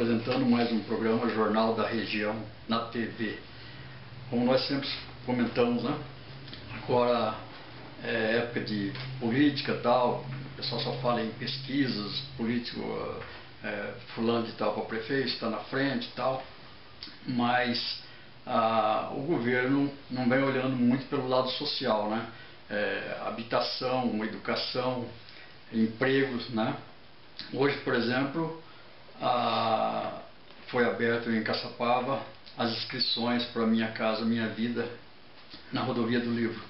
apresentando mais um programa Jornal da Região na TV. Como nós sempre comentamos, né? Agora é época de política e tal, o pessoal só fala em pesquisas, político, fulano de tal para prefeito, está na frente e tal, mas o governo não vem olhando muito pelo lado social, né? Habitação, educação, empregos, né? Hoje, por exemplo, foi aberto em Caçapava as inscrições para Minha Casa Minha Vida na Rodovia do Livro.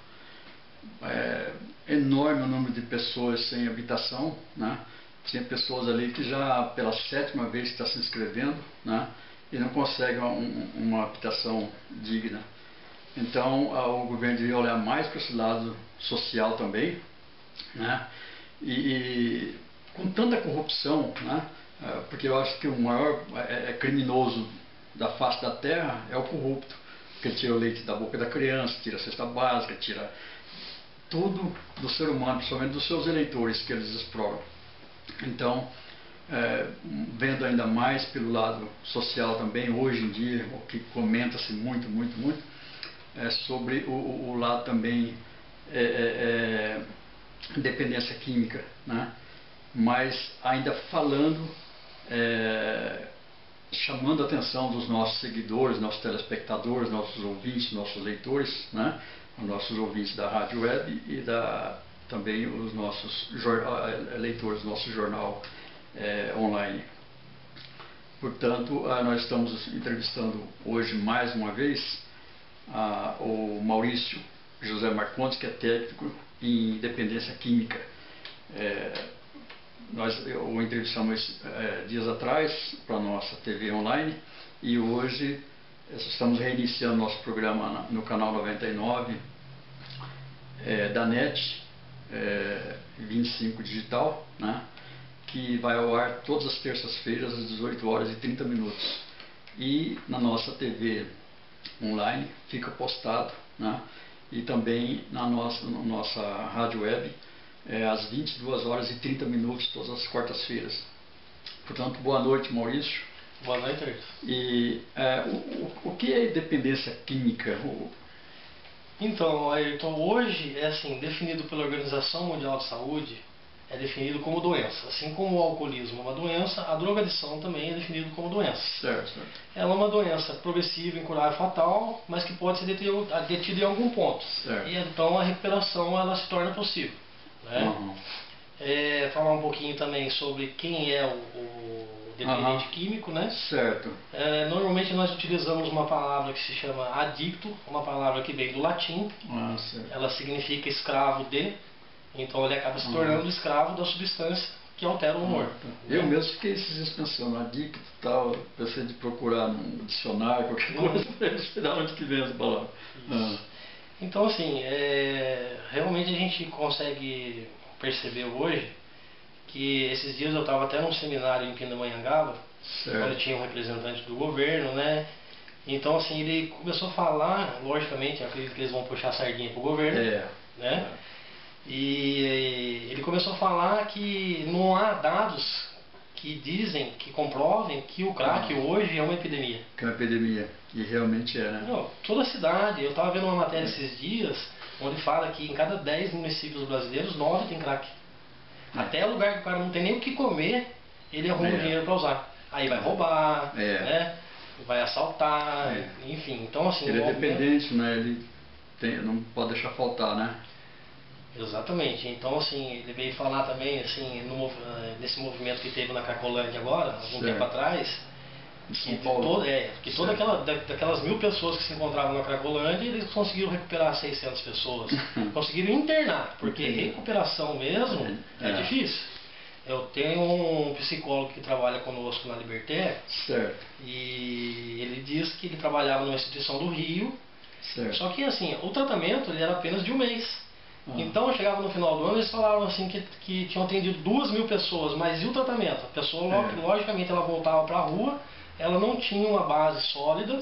Enorme o número de pessoas sem habitação, né? Tinha pessoas ali que já pela 7ª vez está se inscrevendo, né? E não conseguem uma habitação digna. Então o governo deveria olhar mais para esse lado social também, né? E com tanta corrupção, né? Porque eu acho que o maior criminoso da face da terra é o corrupto, porque ele tira o leite da boca da criança, tira a cesta básica, tira tudo do ser humano, principalmente dos seus eleitores que eles exploram. Então, vendo ainda mais pelo lado social também, hoje em dia, o que comenta-se muito, é sobre o lado também dependência química, né? Mas ainda falando, chamando a atenção dos nossos seguidores, nossos telespectadores, nossos ouvintes, nossos leitores, né? Os nossos ouvintes da rádio web e também os nossos leitores do nosso jornal online. Portanto, nós estamos entrevistando hoje mais uma vez o Maurício José Marcondes, que é técnico em dependência química. Nós o entrevistamos dias atrás para a nossa TV online e hoje estamos reiniciando nosso programa no canal 99 da NET 25 Digital, né? Que vai ao ar todas as terças-feiras às 18h30. E na nossa TV online fica postado, né? E também na nossa rádio web às 22h30 todas as quartas-feiras. Portanto, boa noite, Maurício. Boa noite, Arthur. E o que é dependência química? Então, Ayrton, hoje é assim, definido pela Organização Mundial de Saúde, é definido como doença. Assim como o alcoolismo é uma doença, a drogadição também é definido como doença. Certo. Ela é uma doença progressiva, incurável, fatal, mas que pode ser detida em algum ponto. Certo. E então a recuperação ela se torna possível, né? Uhum. Falar um pouquinho também sobre quem é o dependente químico, né? Certo. Normalmente nós utilizamos uma palavra que se chama adicto, uma palavra que vem do latim. Certo. Ela significa escravo de, então ele acaba se tornando escravo da substância que altera o humor. Eu mesmo fiquei esses dias pensando, adicto e tal, pensei de procurar no dicionário, qualquer coisa, para elucidar onde que vem essa palavra. Então assim, realmente a gente consegue perceber hoje que esses dias eu estava até num seminário em Pindamonhangaba, onde tinha um representante do governo, né? Então assim, ele começou a falar, logicamente, acredito que eles vão puxar a sardinha pro governo, né? E ele começou a falar que não há dados que dizem, que comprovem que o crack hoje é uma epidemia. Que é uma epidemia, e realmente é, né? Não, toda a cidade, eu estava vendo uma matéria esses dias, onde fala que em cada 10 municípios brasileiros, 9 tem crack. Até lugar que o cara não tem nem o que comer, ele arruma dinheiro para usar. Aí vai roubar, né? Vai assaltar, enfim. Então assim, ele é dependente, né? Ele não pode deixar faltar, né? Exatamente. Então assim, ele veio falar também assim, nesse movimento que teve na Cracolândia agora, algum tempo atrás, que todas daquelas 1000 pessoas que se encontravam na Cracolândia, eles conseguiram recuperar 600 pessoas. Conseguiram internar, porque recuperação mesmo é difícil. Eu tenho um psicólogo que trabalha conosco na Liberté, e ele diz que ele trabalhava numa instituição do Rio, só que assim, o tratamento ele era apenas de um mês. Então chegava no final do ano, eles falavam assim que tinham atendido 2000 pessoas, mas e o tratamento? A pessoa, logicamente, ela voltava para a rua, ela não tinha uma base sólida,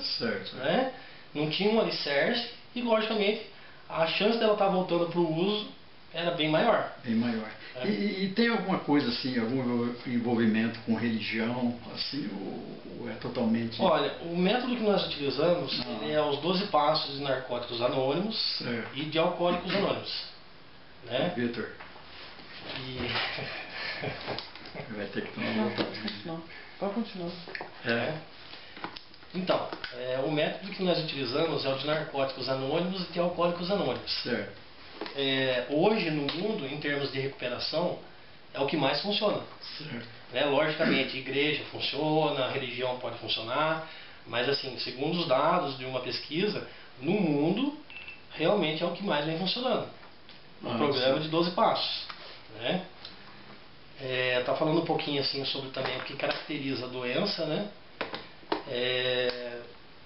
né? Não tinha um alicerce, e logicamente a chance dela estar voltando para o uso era bem maior. Bem maior. É. E tem alguma coisa assim, algum envolvimento com religião, assim, ou é totalmente... Olha, o método que nós utilizamos ele é os 12 passos de Narcóticos Anônimos e de Alcoólicos Anônimos. Né? Vitor. E... Vai ter que tomar Pode continuar. Então, o método que nós utilizamos é o de Narcóticos Anônimos e de Alcoólicos Anônimos. Certo. Hoje, no mundo, em termos de recuperação, é o que mais funciona. Logicamente, igreja funciona, religião pode funcionar, mas assim, segundo os dados de uma pesquisa, no mundo, realmente é o que mais vem funcionando. O programa de 12 passos. Né? Tá falando um pouquinho assim sobre também o que caracteriza a doença, né?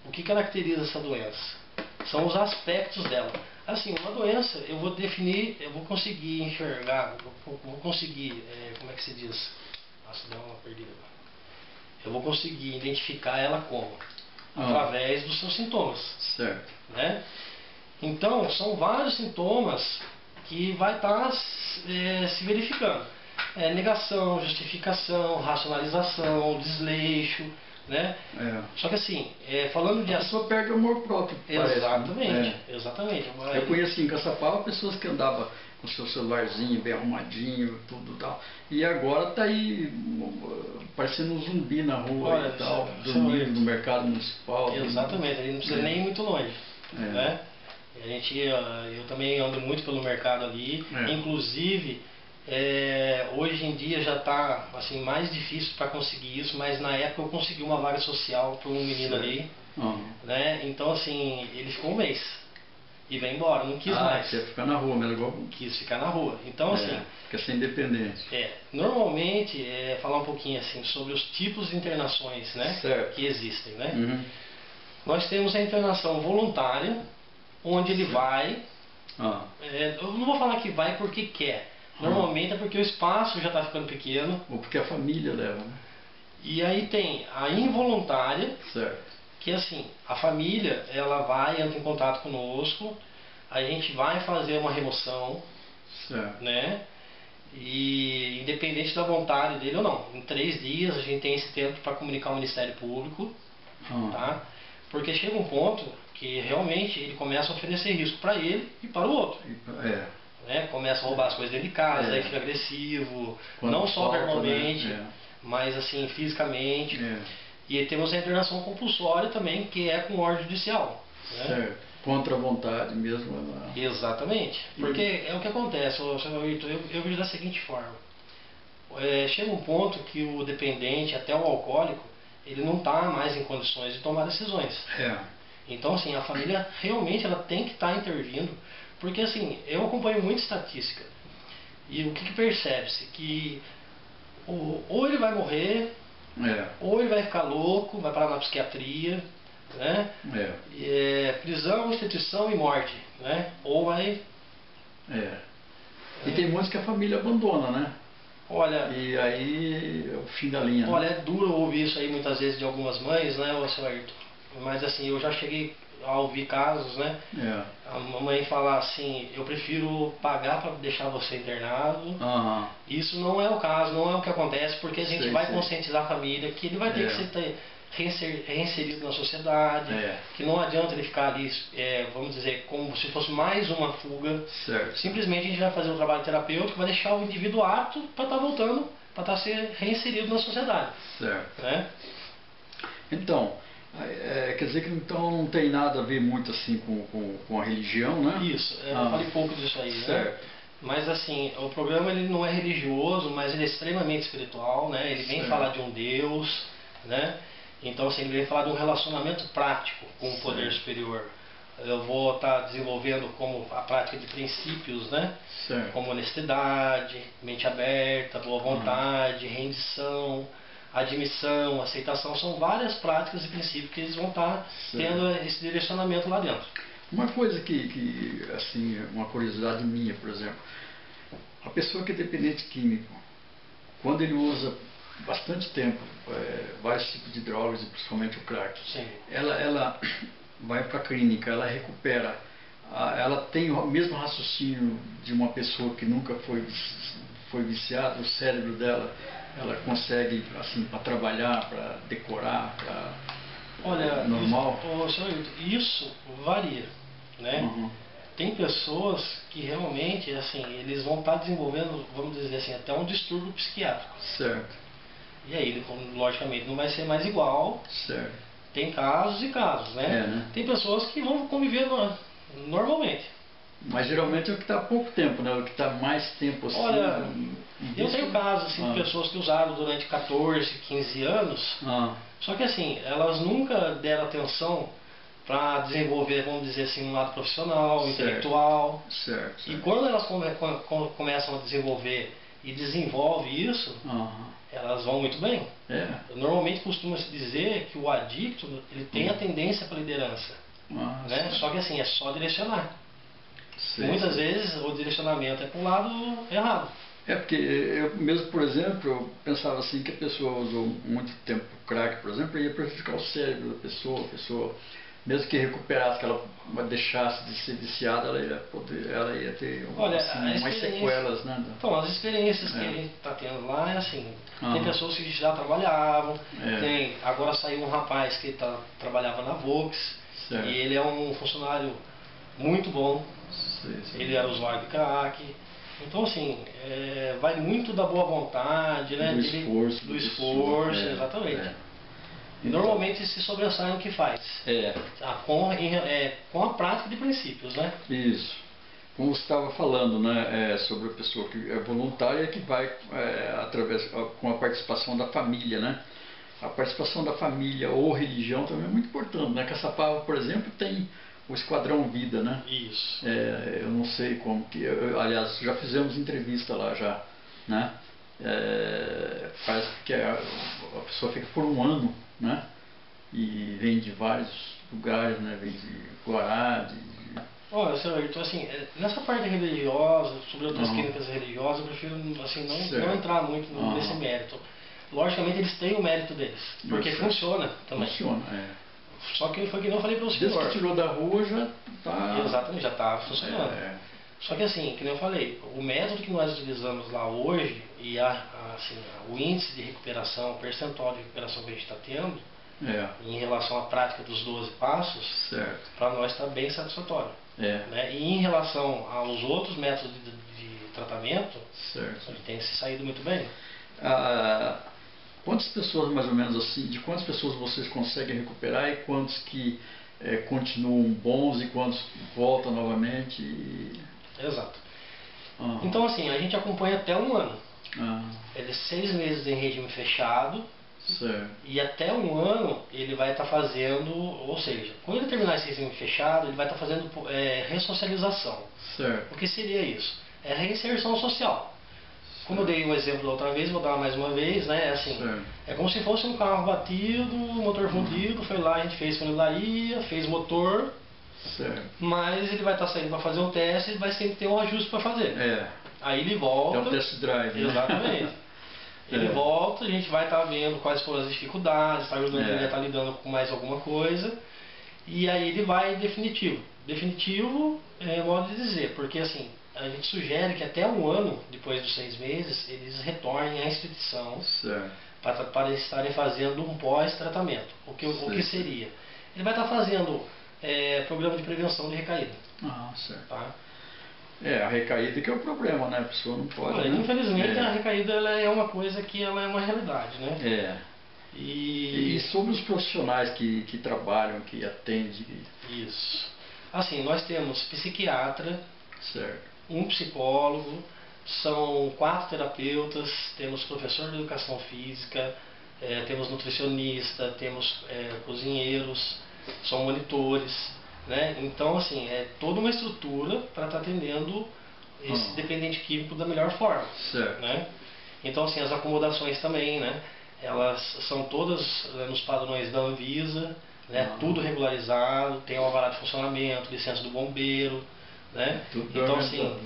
O que caracteriza essa doença? São os aspectos dela. Assim, uma doença, eu vou definir, eu vou conseguir enxergar, vou conseguir, como é que se diz? Nossa, deu uma perdida. Eu vou conseguir identificar ela como? Através dos seus sintomas. Certo. Né? Então, são vários sintomas que vai estar se verificando. Negação, justificação, racionalização, desleixo, né? Só que assim, falando de... A pessoa perde o amor próprio. Exatamente, parece, né? Exatamente. Eu conheci em Caçapava pessoas que andavam com o seu celularzinho bem arrumadinho, tudo tal. E agora tá aí parecendo um zumbi na rua. Olha, e tal, dormindo no mercado municipal. Exatamente, a gente não precisa nem ir muito longe. Né? Eu também ando muito pelo mercado ali, inclusive hoje em dia já está assim, mais difícil para conseguir isso, mas na época eu consegui uma vaga social para um menino ali, né? Então assim, ele ficou um mês e veio embora, não quis mais. Quer ficar na rua mesmo, igual... Quis ficar na rua. Então assim... Fica sem independente. Normalmente, falar um pouquinho assim sobre os tipos de internações, né? Que existem, né? Nós temos a internação voluntária, onde ele vai... eu não vou falar que vai porque quer. Normalmente é porque o espaço já está ficando pequeno. Ou porque a família leva, né? E aí tem a involuntária, que assim, a família ela vai, entra em contato conosco, a gente vai fazer uma remoção, né? E independente da vontade dele ou não, em 3 dias a gente tem esse tempo para comunicar ao Ministério Público, tá? Porque chega um ponto que realmente ele começa a oferecer risco para ele e para o outro. Começa a roubar as coisas dentro de casa, aí fica agressivo, não só verbalmente, mas assim, fisicamente. E temos a internação compulsória também, que é com ordem judicial. Contra a vontade mesmo. Exatamente. Porque é o que acontece, eu vejo da seguinte forma. Chega um ponto que o dependente, até o alcoólico, ele não está mais em condições de tomar decisões. Então assim, a família realmente ela tem que estar intervindo. Porque assim, eu acompanho muita estatística. E o que percebe-se? Que ou ele vai morrer, ou ele vai ficar louco, vai parar na psiquiatria, né? Prisão, instituição e morte, né? Ou vai... E tem muitos que a família abandona, né? Olha... E aí é o fim da linha. Olha, é duro ouvir isso aí muitas vezes de algumas mães, né, seu Ayrton? Mas assim, eu já cheguei a ouvir casos, né? A mamãe falar assim, eu prefiro pagar para deixar você internado. Isso não é o caso, não é o que acontece, porque a gente vai conscientizar a família que ele vai ter que ser reinserido na sociedade, que não adianta ele ficar ali, vamos dizer, como se fosse mais uma fuga. Simplesmente a gente vai fazer um trabalho terapêutico, vai deixar o indivíduo apto para estar voltando, para estar ser reinserido na sociedade. Né? Então, quer dizer que então não tem nada a ver muito assim com a religião, né? Isso, eu falei pouco disso aí, né? Mas assim, o programa ele não é religioso, mas ele é extremamente espiritual, né? Ele vem falar de um Deus, né? Então assim, ele vem falar de um relacionamento prático com o poder superior. Eu vou estar desenvolvendo como a prática de princípios, né? Como honestidade, mente aberta, boa vontade, rendição, admissão, aceitação, são várias práticas e princípios que eles vão estar tendo esse direcionamento lá dentro. Uma coisa que, assim, uma curiosidade minha, por exemplo, a pessoa que é dependente químico, quando ele usa bastante tempo vários tipos de drogas, e principalmente o crack, ela vai para a clínica, ela recupera ela tem o mesmo raciocínio de uma pessoa que nunca foi viciada, o cérebro dela, ela consegue, assim, para trabalhar, para decorar, para... Olha, normal? Isso varia, né? Uhum. Tem pessoas que realmente, assim, eles vão estar desenvolvendo, vamos dizer assim, até um distúrbio psiquiátrico. Certo. E aí, logicamente, não vai ser mais igual. Certo. Tem casos e casos, né? Tem pessoas que vão conviver normalmente. Mas geralmente é o que está há pouco tempo, né? O que está mais tempo assim. Olha, eu tenho casos assim, de pessoas que usaram durante 14, 15 anos. Só que assim, elas nunca deram atenção para desenvolver, vamos dizer assim, um lado profissional, intelectual. Certo. E quando elas começam a desenvolver e desenvolvem isso, elas vão muito bem. Normalmente costuma-se dizer que o adicto ele tem a tendência para liderança. Né? Só que assim, é só direcionar. Muitas vezes o direcionamento é para o lado errado. Porque eu mesmo, por exemplo, eu pensava assim que a pessoa usou muito tempo crack, por exemplo, ia prejudicar o cérebro da pessoa. A pessoa, mesmo que recuperasse, que ela deixasse de ser viciada, ela ia ter assim, umas sequelas, né? Então, as experiências que a gente está tendo lá é assim, tem pessoas que já trabalhavam, agora saiu um rapaz que trabalhava na Volks, e ele é um funcionário muito bom. Ele era usuário de crack. Então assim, vai muito da boa vontade, né? Do esforço, exatamente. E normalmente se sobressai no que faz. Com a prática de princípios, né? Isso. Como você estava falando, né? Sobre a pessoa que é voluntária, que vai com a participação da família, né? A participação da família ou religião também é muito importante, né? Caçapava, por exemplo, tem o Esquadrão Vida, né? Isso. Eu não sei como que... aliás, já fizemos entrevista lá já, né? Parece que a pessoa fica por um ano, né? E vem de vários lugares, né? Vem de Guará, Olha, senhor, então assim, nessa parte religiosa, sobre outras clínicas religiosas, eu prefiro assim, não entrar muito nesse mérito. Logicamente eles têm o mérito deles, porque funciona também. Funciona, Só que foi que eu falei para o senhor. Desde que tirou da rua já está... Exatamente, já está funcionando. Só que assim, que nem eu falei, o método que nós utilizamos lá hoje e assim, o índice de recuperação, o percentual de recuperação que a gente está tendo, em relação à prática dos 12 passos, para nós está bem satisfatório. Né? E em relação aos outros métodos de tratamento, a gente tem se saído muito bem. Quantas pessoas, mais ou menos assim, de quantas pessoas vocês conseguem recuperar e quantos que continuam bons e quantos voltam novamente? Exato. Então assim, a gente acompanha até um ano. É de 6 meses em regime fechado. E até um ano ele vai estar fazendo, ou seja, quando ele terminar esse regime fechado, ele vai estar fazendo ressocialização. O que seria isso? É reinserção social. Como eu dei um exemplo da outra vez, vou dar mais uma vez, né? Assim, é como se fosse um carro batido, motor fundido, foi lá, a gente fez funilaria, fez motor, mas ele vai estar saindo para fazer um teste, ele vai sempre ter um ajuste para fazer. Aí ele volta. É um test drive. Exatamente. Ele volta, a gente vai estar vendo quais foram as dificuldades, está ajudando ele a estar lidando com mais alguma coisa, e aí ele vai definitivo. Definitivo é modo de dizer, porque assim, a gente sugere que até um ano, depois dos 6 meses, eles retornem à instituição para estarem fazendo um pós-tratamento. O que seria? Ele vai estar fazendo programa de prevenção de recaída. Tá? A recaída que é o problema, né? A pessoa não pode... Infelizmente a recaída ela é uma coisa que ela é uma realidade, né? E sobre os profissionais que trabalham, que atendem? Isso. Assim, nós temos psiquiatra, um psicólogo, são 4 terapeutas, temos professor de educação física, temos nutricionista, temos cozinheiros, são monitores, né? Então assim, é toda uma estrutura para estar atendendo esse dependente químico da melhor forma. Né? Então assim, as acomodações também, né? Elas são todas nos padrões da Anvisa, né? Tudo regularizado, tem o alvará de funcionamento, licença do bombeiro, né? Então assim,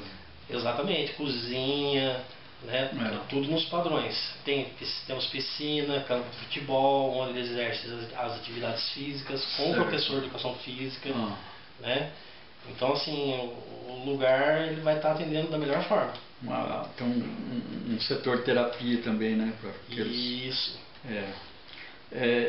exatamente, cozinha, né? Tudo nos padrões. Temos piscina, campo de futebol, onde eles exercem as atividades físicas, com o professor de educação física, né? Então, assim, o lugar ele vai estar atendendo da melhor forma. Tem um setor de terapia também, né? Isso.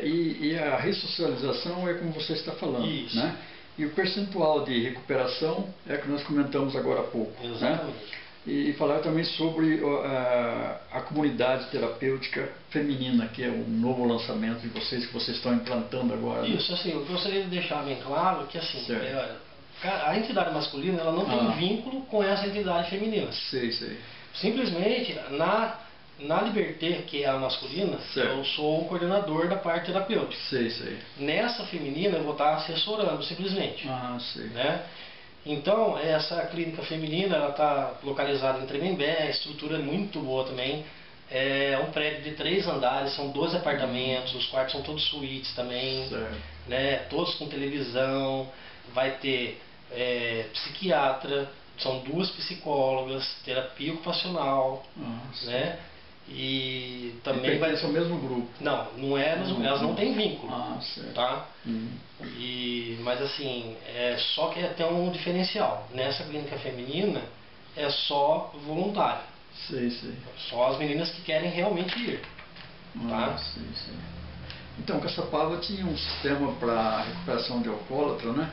E a ressocialização é como você está falando, isso. Né? E o percentual de recuperação é que nós comentamos agora há pouco. Exatamente. Né? E falar também sobre a comunidade terapêutica feminina, que é um novo lançamento de vocês, que vocês estão implantando agora. Isso, assim, eu gostaria de deixar bem claro que assim, a entidade masculina ela não tem vínculo com essa entidade feminina. Sei. Simplesmente, na Liberté, que é a masculina, eu sou o coordenador da parte terapêutica. Sei. Nessa feminina eu vou estar assessorando, simplesmente. Sei. Né? Então, essa clínica feminina, ela está localizada em Tremembé, a estrutura é muito boa também. É um prédio de 3 andares, são 12 apartamentos, os quartos são todos suítes também, né? Todos com televisão, vai ter psiquiatra, são 2 psicólogas, terapia ocupacional, né? E também vai ser o mesmo grupo. Não é, elas não têm vínculo, tá? Mas assim, só que tem um diferencial. Nessa clínica feminina é só voluntário. Sei. Só as meninas que querem realmente ir, tá? Sei. Então, Caçapava tinha um sistema para recuperação de alcoólatra, né?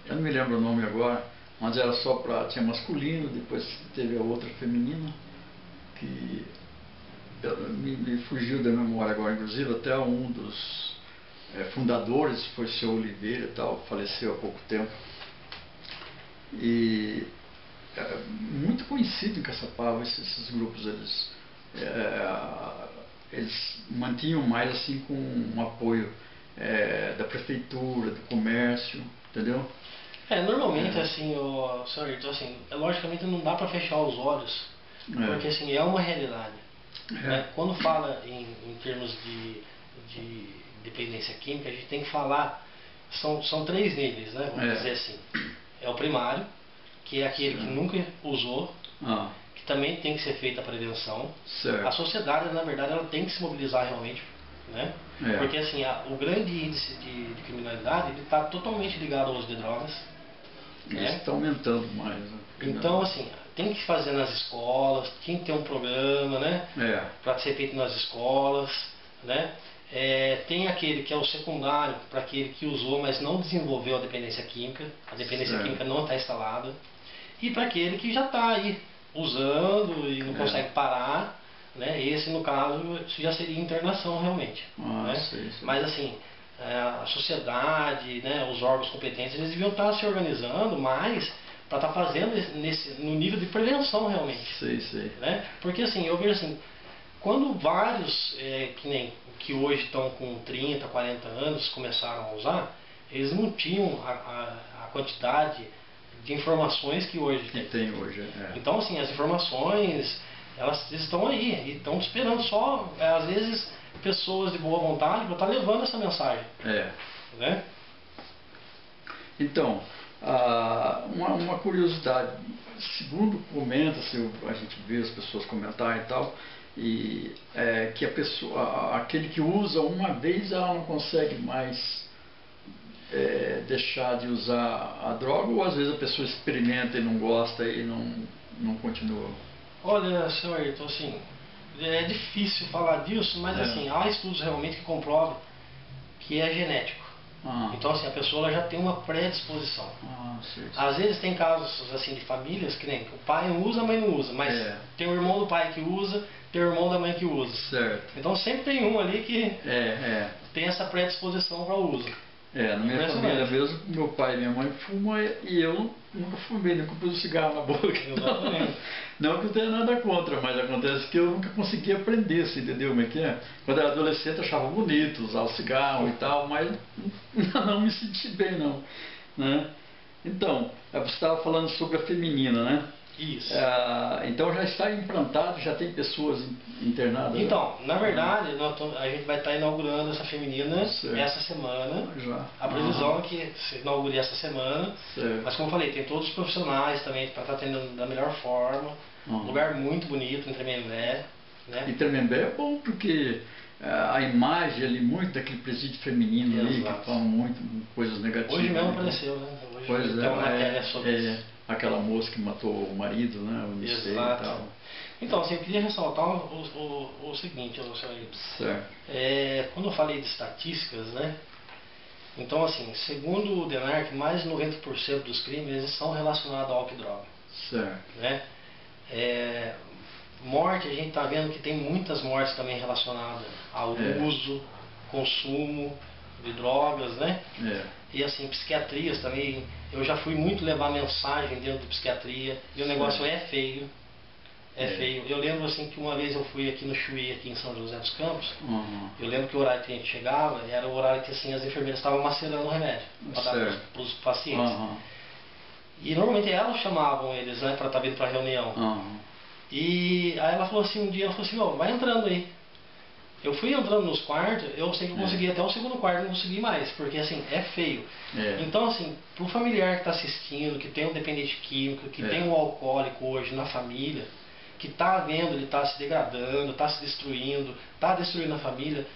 Eu não me lembro o nome agora, mas era só para... tinha masculino, depois teve a outra feminina, que me fugiu da memória agora, inclusive até um dos fundadores foi o seu Oliveira e tal, faleceu há pouco tempo. E muito conhecido em Caçapava esses grupos, eles mantinham mais assim com um apoio da prefeitura, do comércio, entendeu? Normalmente assim, então, assim, logicamente não dá para fechar os olhos, porque assim, é uma realidade. Né? Quando fala em termos de dependência química, a gente tem que falar, são 3 níveis, né? Vamos dizer assim. É o primário, que é aquele que nunca usou, que também tem que ser feita a prevenção. A sociedade, na verdade, ela tem que se mobilizar realmente, né? Porque assim, o grande índice de criminalidade ele está totalmente ligado ao uso de drogas. Isso está aumentando mais. Então, assim, tem que fazer nas escolas, tem que ter um programa, né? Para ser feito nas escolas, né? Tem aquele que é o secundário, para aquele que usou, mas não desenvolveu a dependência química. A dependência química não está instalada. E para aquele que já está aí usando e não consegue parar, né? Esse, no caso, já seria internação realmente. Né? Mas assim, a sociedade, né, os órgãos competentes, eles deviam estar se organizando mais para estar fazendo no nível de prevenção realmente. Né? Porque assim, eu vejo assim, quando vários que hoje estão com 30, 40 anos começaram a usar, eles não tinham a quantidade de informações que hoje tem. Então assim, as informações elas estão aí e estão esperando só, às vezes, pessoas de boa vontade para estar levando essa mensagem. Né? Então, uma curiosidade, segundo comenta-se, a gente vê as pessoas comentarem e tal, que a pessoa, aquele que usa uma vez, ela não consegue mais deixar de usar a droga, ou às vezes a pessoa experimenta e não gosta e não continua? Olha, senhor Ayrton, assim, é difícil falar disso, mas assim, há estudos realmente que comprovam que é genético. Então assim, a pessoa ela já tem uma predisposição. Às vezes tem casos assim de famílias que nem o pai usa, a mãe não usa, mas tem o irmão do pai que usa, tem o irmão da mãe que usa. Então sempre tem um ali que tem essa predisposição para o uso. Na minha família mesmo, meu pai e minha mãe fumam e eu nunca fumei, nunca pus um cigarro na boca. Não que eu tenha nada contra, mas acontece que eu nunca consegui aprender, assim, entendeu como é que é? Quando eu era adolescente eu achava bonito usar o cigarro e tal, mas não me senti bem não. Né? Então, você estava falando sobre a feminina, né? Isso. Então já está implantado, já tem pessoas internadas? Então, na verdade, a gente vai estar inaugurando essa feminina essa semana. A previsão é que se inaugure essa semana. Mas como eu falei, tem todos os profissionais também para estar atendendo da melhor forma. Um lugar muito bonito em Tremembé. Né? E Tremembé é bom porque a imagem ali, muito daquele presídio feminino ali, que falam muito coisas negativas. Hoje mesmo apareceu, né? hoje pois tem uma matéria sobre isso. Aquela moça que matou o marido, né? O Exato. E tal. Então, assim, eu queria ressaltar o seguinte, seu Ailton. Certo. Quando eu falei de estatísticas, né? Então, assim, segundo o DENARC, mais de 90% dos crimes eles são relacionados ao álcool e droga. Certo. Né? Morte, a gente está vendo que tem muitas mortes também relacionadas ao uso, consumo de drogas, né? E assim, psiquiatrias também, eu já fui muito levar mensagem dentro de psiquiatria, e o negócio é feio. Feio. Eu lembro assim que uma vez eu fui aqui no Chuí, aqui em São José dos Campos. Eu lembro que o horário que a gente chegava era o horário que assim, as enfermeiras estavam macerando o remédio para dar para os pacientes. E normalmente elas chamavam eles, né, para estar vindo para a reunião. E aí ela falou assim, um dia, ela falou assim, ó, vai entrando aí. Eu fui entrando nos quartos, eu sei que eu consegui até o segundo quarto, não consegui mais, porque assim, é feio. Então assim, pro familiar que está assistindo, que tem um dependente químico, que tem um alcoólico hoje na família, que está vendo ele está se degradando, está se destruindo, está destruindo a família,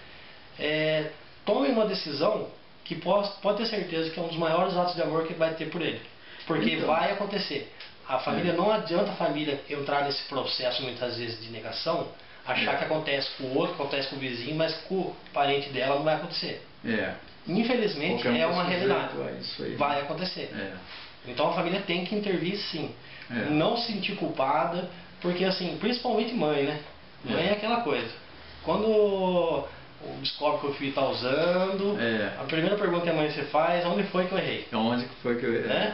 tome uma decisão que pode ter certeza que é um dos maiores atos de amor que vai ter por ele. Porque vai acontecer. A família, não adianta a família entrar nesse processo muitas vezes de negação, achar que acontece com o outro, que acontece com o vizinho, mas com o parente dela não vai acontecer. Infelizmente é uma realidade. Vai acontecer. Então a família tem que intervir sim. Não se sentir culpada, porque assim, principalmente mãe, né? Mãe é aquela coisa. Quando descobre que o filho está usando, a primeira pergunta que a mãe se faz, onde foi que eu errei? Onde foi que eu errei?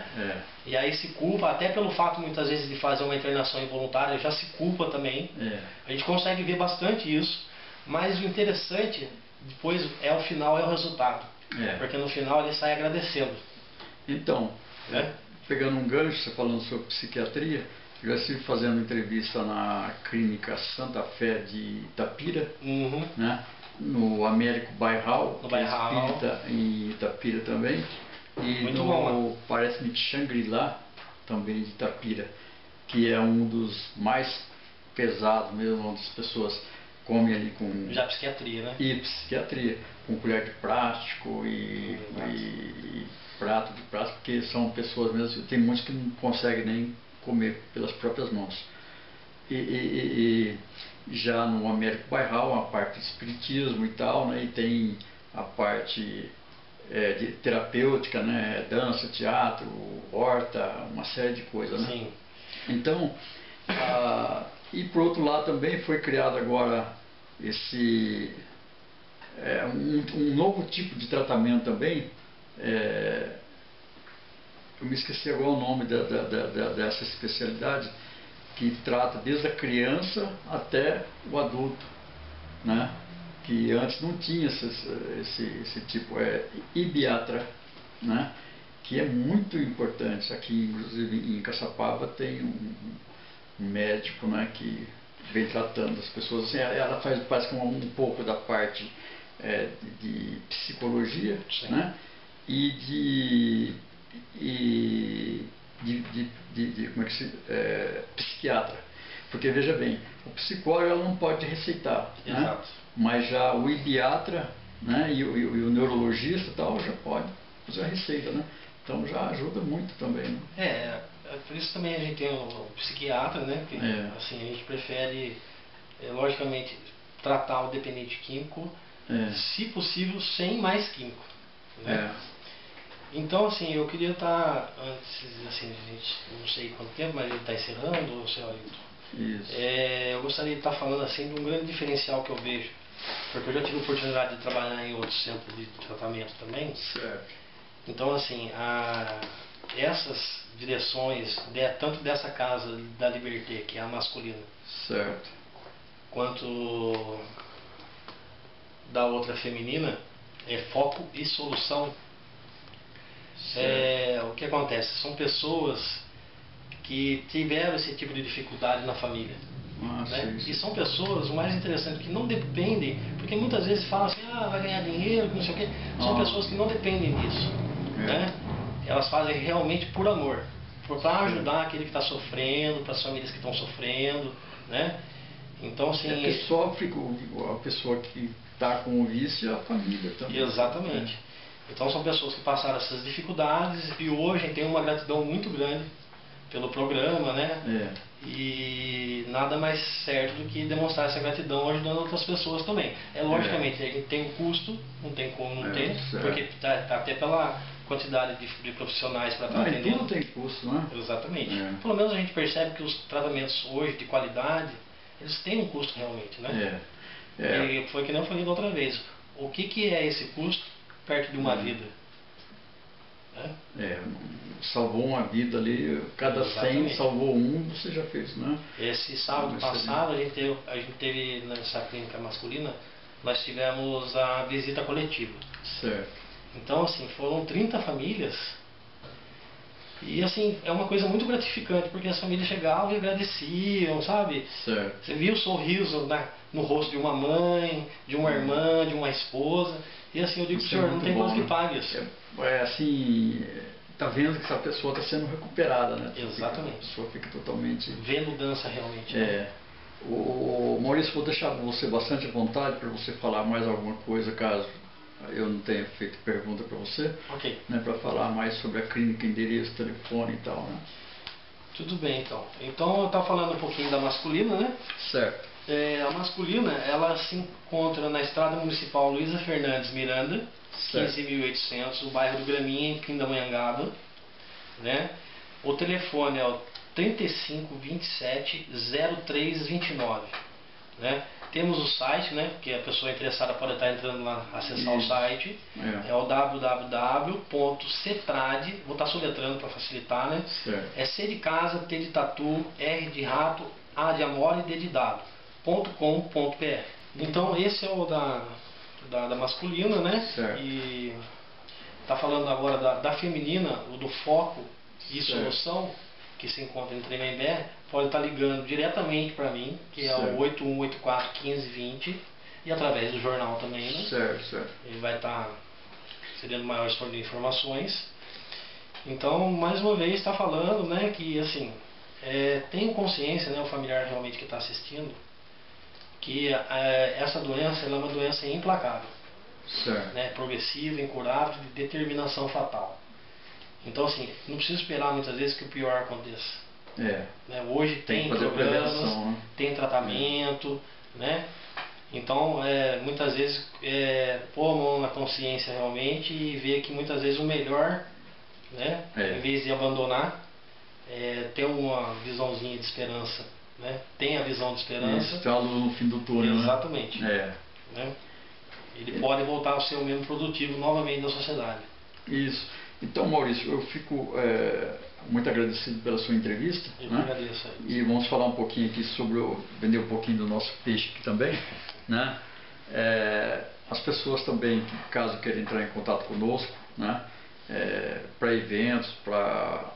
E aí se culpa, até pelo fato muitas vezes de fazer uma internação involuntária, já se culpa também. A gente consegue ver bastante isso, mas o interessante depois é o final, é o resultado. Porque no final ele sai agradecendo. Então, pegando um gancho, você falando sobre psiquiatria, eu já estive fazendo entrevista na clínica Santa Fé de Itapira, né? No Américo Bairral, que é espírita em Itapira também, e muito no, bom, parece-me que Xangri-Lá, também de Itapira, que é um dos mais pesados mesmo, onde as pessoas comem ali com... Já psiquiatria, né? E psiquiatria, com colher de plástico e prato de plástico, porque são pessoas mesmo, tem muitos que não conseguem nem comer pelas próprias mãos. Já no Américo Bairral, a parte de espiritismo e tal, né, e tem a parte de terapêutica, né, dança, teatro, horta, uma série de coisas, né? Sim. Então, e por outro lado também foi criado agora esse um novo tipo de tratamento também. Eu me esqueci agora o nome dessa especialidade, que trata desde a criança até o adulto, né? Que antes não tinha esse tipo, ibiatra, né? Que é muito importante. Aqui, inclusive em Caçapava, tem um médico, né, que vem tratando as pessoas. Assim, ela faz com um pouco da parte de psicologia, né? E como é que psiquiatra, porque veja bem, o psicólogo ela não pode receitar, né? Mas já o ibiatra, né, e o neurologista tal, já pode fazer a receita, né? Então já ajuda muito também, né? Por isso também a gente tem o psiquiatra, né? Que, assim, a gente prefere, logicamente, tratar o dependente químico, se possível, sem mais químico, né? Então, assim, eu queria estar, antes, assim, a gente, não sei quanto tempo, mas a gente está encerrando, seu Ailton. Eu gostaria de estar falando, assim, de um grande diferencial que eu vejo, porque eu já tive a oportunidade de trabalhar em outros centros de tratamento também. Então, assim, essas direções, tanto dessa casa da Liberté, que é a masculina, quanto da outra feminina, é foco e solução. O que acontece? São pessoas que tiveram esse tipo de dificuldade na família. Né? E são pessoas, o mais interessante, que não dependem, porque muitas vezes falam assim, vai ganhar dinheiro, não sei o quê. São pessoas que não dependem disso. Né? Elas fazem realmente por amor, para ajudar aquele que está sofrendo, para as famílias que estão sofrendo. Né? Então, assim, que sofre a pessoa que está com o vício e a família também. Exatamente. Então são pessoas que passaram essas dificuldades e hoje tem uma gratidão muito grande pelo programa, né? E nada mais certo do que demonstrar essa gratidão ajudando outras pessoas também. Logicamente, a gente tem um custo, não tem como não ter, porque tá até pela quantidade de profissionais para estar atendendo. Tudo tem custo, né? Exatamente. Pelo menos a gente percebe que os tratamentos hoje de qualidade, eles têm um custo realmente, né? E foi que nem eu falei da outra vez. O que é esse custo perto de uma vida? Salvou uma vida ali, cada 100 salvou um, você já fez, né? Esse sábado passado a gente teve nessa clínica masculina, nós tivemos a visita coletiva. Certo. Então assim, foram 30 famílias e assim, é uma coisa muito gratificante, porque as famílias chegavam e agradeciam, sabe? Certo. Você viu o sorriso no rosto de uma mãe, de uma irmã, de uma esposa. E assim, eu digo pro senhor, não tem coisa que pague isso. Assim, tá vendo que essa pessoa está sendo recuperada, né? Exatamente. A pessoa fica totalmente... Vê mudança realmente. O Maurício, vou deixar você bastante à vontade para você falar mais alguma coisa, caso eu não tenha feito pergunta para você. Ok. Né, para falar mais sobre a clínica, endereço, telefone e tal, né? Tudo bem, então. Então eu estava falando um pouquinho da masculina, né? Certo. A masculina, ela se encontra na Estrada Municipal Luísa Fernandes Miranda, 15.800, no bairro do Graminha, em Pindamonhangaba, né? O telefone é o 3527-0329, né? Temos o site, né? Que a pessoa interessada pode estar entrando lá, acessar o site. É o www.cetrad, vou estar soletrando para facilitar, né? É C de casa, T de tatu, R de rato, A de amor e D de dado. .com.br. Então esse é o da masculina, né? E tá falando agora da feminina, o do foco e solução, que se encontra em Tremembé, pode estar ligando diretamente para mim, que é o 8184-1520, e através do jornal também, né? Ele vai estar cedendo maiores de informações. Então, mais uma vez, está falando, né, que assim, tenha consciência, né, o familiar realmente que está assistindo, que essa doença ela é uma doença implacável, né, progressiva, incurável, de determinação fatal. Então assim, não precisa esperar muitas vezes que o pior aconteça. Né, hoje tem programas, tem tratamento, né? Então muitas vezes pôr a mão na consciência realmente e ver que muitas vezes o melhor, né, em vez de abandonar, ter uma visãozinha de esperança. Né? Tem a visão de esperança. Tem a luz no fim do túnel. Exatamente. Né? Ele pode voltar ao seu membro produtivo novamente da sociedade. Isso. Então, Maurício, eu fico muito agradecido pela sua entrevista. Eu agradeço. E vamos falar um pouquinho aqui sobre vender um pouquinho do nosso peixe aqui também. Né? As pessoas também, caso queiram entrar em contato conosco, né? Para eventos, para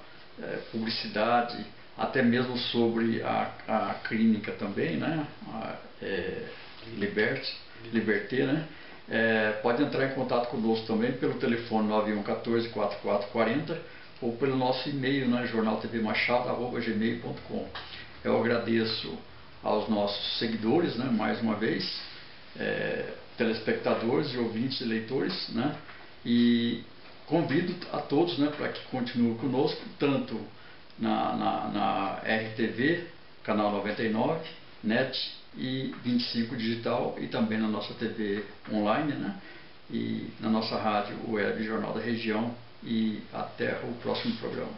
publicidade, até mesmo sobre a clínica também, né? Liberté, né? Pode entrar em contato conosco também pelo telefone 9114-4440 ou pelo nosso e-mail, né? jornaltvmachado@gmail.com. Eu agradeço aos nossos seguidores, né? Mais uma vez, telespectadores e ouvintes e leitores, né? E convido a todos, né, para que continuem conosco, tanto na RTV, canal 99, NET e 25 digital, e também na nossa TV online, né? E na nossa rádio web Jornal da Região. E até o próximo programa.